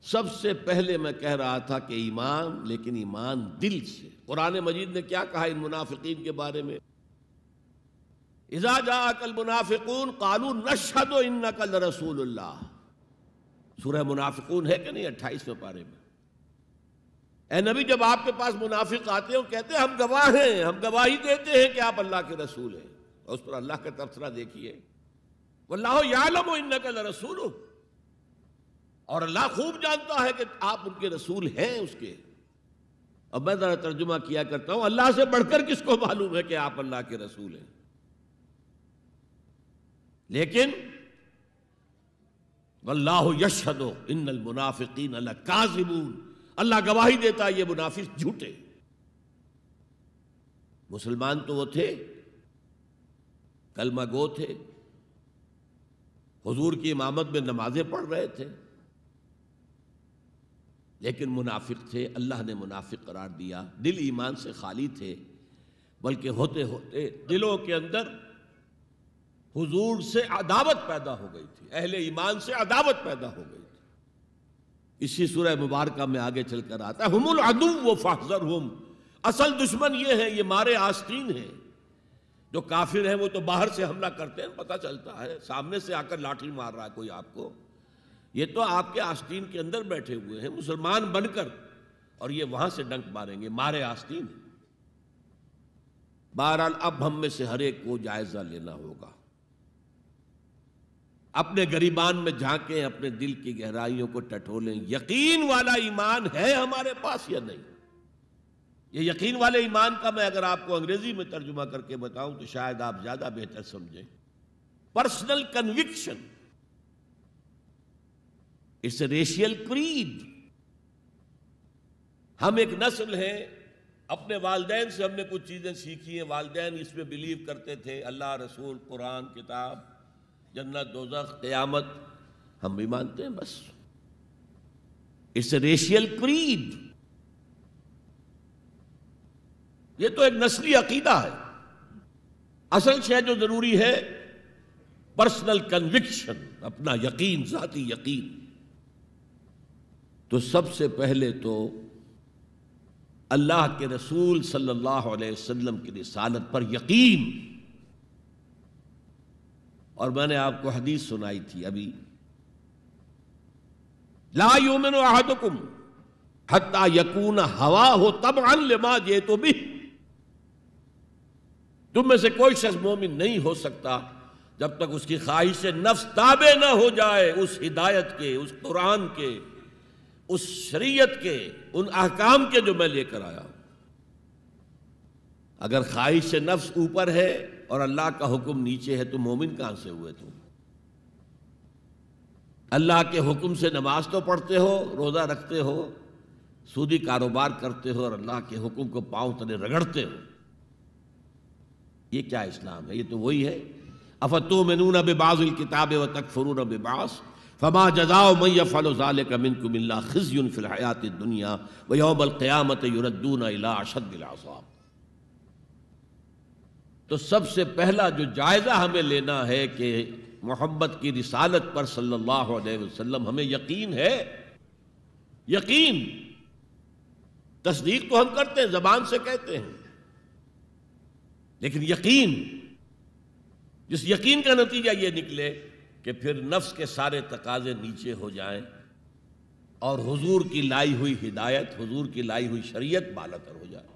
سب سے پہلے میں کہہ رہا تھا کہ ایمان، لیکن ایمان دل سے۔ قرآن مجید نے کیا کہا ان منافقین کے بارے میں؟ اذا جاءک المنافقون قالوا نشہد انک لرسول اللہ۔ سورہ منافقون ہے کہ نہیں 28ویں پارے میں؟ اے نبی، جب آپ کے پاس منافق آتے ہیں وہ کہتے ہیں ہم گواہ ہیں، ہم گواہی دیتے ہیں کہ آپ اللہ کے رسول ہیں، اور اس پر اللہ کا تبصرہ دیکھیے، واللہ یعلم انک لرسولہ، اور اللہ خوب جانتا ہے کہ آپ ان کے رسول ہیں اس کے۔ اب میں ذرا ترجمہ کیا کرتا ہوں، اللہ سے بڑھ کر کس کو معلوم ہے کہ آپ اللہ کے رسول ہیں؟ لیکن واللہ یشہد ان المنافقین لکاذبون، اللہ گواہی دیتا ہے یہ منافق جھوٹے۔ مسلمان تو وہ تھے، کلمہ گو تھے، حضور کی امامت میں نمازیں پڑھ رہے تھے، لیکن منافق تھے۔ اللہ نے منافق قرار دیا، دل ایمان سے خالی تھے، بلکہ ہوتے ہوتے دلوں کے اندر حضور سے عداوت پیدا ہو گئی تھی، اہل ایمان سے عداوت پیدا ہو گئی تھی۔ اسی سورہ مبارکہ میں آگے چل کر آتا ہے ہم العدو فاحذرہم، اصل دشمن یہ ہے، یہ مارے آستین ہیں۔ جو کافر ہیں وہ تو باہر سے حملہ کرتے ہیں، پتہ چلتا ہے، سامنے سے آ کر لاٹھی مار رہا ہے کوئی آپ کو، یہ تو آپ کے آستین کے اندر بیٹھے ہوئے ہیں مسلمان بن کر، اور یہ وہاں سے ڈنک ماریں گے، مارے آستین۔ بہرحال اب ہم میں سے ہر ایک کو جائزہ لینا ہوگا، اپنے گریبان میں جھانکیں، اپنے دل کی گہرائیوں کو ٹٹولیں، یقین والا ایمان ہے ہمارے پاس یا نہیں؟ یہ یقین والے ایمان کا میں اگر آپ کو انگریزی میں ترجمہ کر کے بتاؤں تو شاید آپ زیادہ بہتر سمجھیں۔ Personal conviction, it's a racial creed. ہم ایک نسل ہیں، اپنے والدین سے ہم نے کچھ چیزیں سیکھی ہیں، والدین اس میں بلیو کرتے تھے، اللہ، رسول، قرآن، کتاب، جنت، دوزخ، قیامت، ہم بھی مانتے ہیں، بس اٹس اے ریشیل کریڈ۔ یہ تو ایک نسلی عقیدہ ہے۔ اصل شے جو ضروری ہے پرسنل کنوکشن، اپنا یقین، ذاتی یقین۔ تو سب سے پہلے تو اللہ کے رسول صلی اللہ علیہ وسلم کی رسالت پر یقین۔ اور میں نے آپ کو حدیث سنائی تھی ابھی، لا یؤمن احدکم حتی یکون ہواہ تبعا لما جئت بہ۔ تم میں سے کوئی شخص مومن نہیں ہو سکتا جب تک اس کی خواہش نفس تابع نہ ہو جائے اس ہدایت کے، اس قرآن کے، اس شریعت کے، ان احکام کے جو میں لے کر آیا ہوں۔ اگر خواہش نفس اوپر ہے اور اللہ کا حکم نیچے ہے تو مومن کہاں سے ہوئے تم؟ اللہ کے حکم سے نماز تو پڑھتے ہو، روزہ رکھتے ہو، سودی کاروبار کرتے ہو، اور اللہ کے حکم کو پاؤں تلے رگڑتے ہو۔ یہ کیا اسلام ہے؟ یہ تو وہی ہے، افتؤمنون ببعض الکتاب وتکفرون ببعض فما جزاء من يفعل ذلك منكم الا خزي في الحياة الدنيا ويوم القيامة يردون الى اشد العذاب۔ تو سب سے پہلا جو جائزہ ہمیں لینا ہے کہ محمد کی رسالت پر صلی اللہ علیہ وسلم ہمیں یقین ہے۔ یقین، تصدیق تو ہم کرتے ہیں، زبان سے کہتے ہیں، لیکن یقین، جس یقین کا نتیجہ یہ نکلے کہ پھر نفس کے سارے تقاضے نیچے ہو جائیں اور حضور کی لائی ہوئی ہدایت، حضور کی لائی ہوئی شریعت بالاتر ہو جائے۔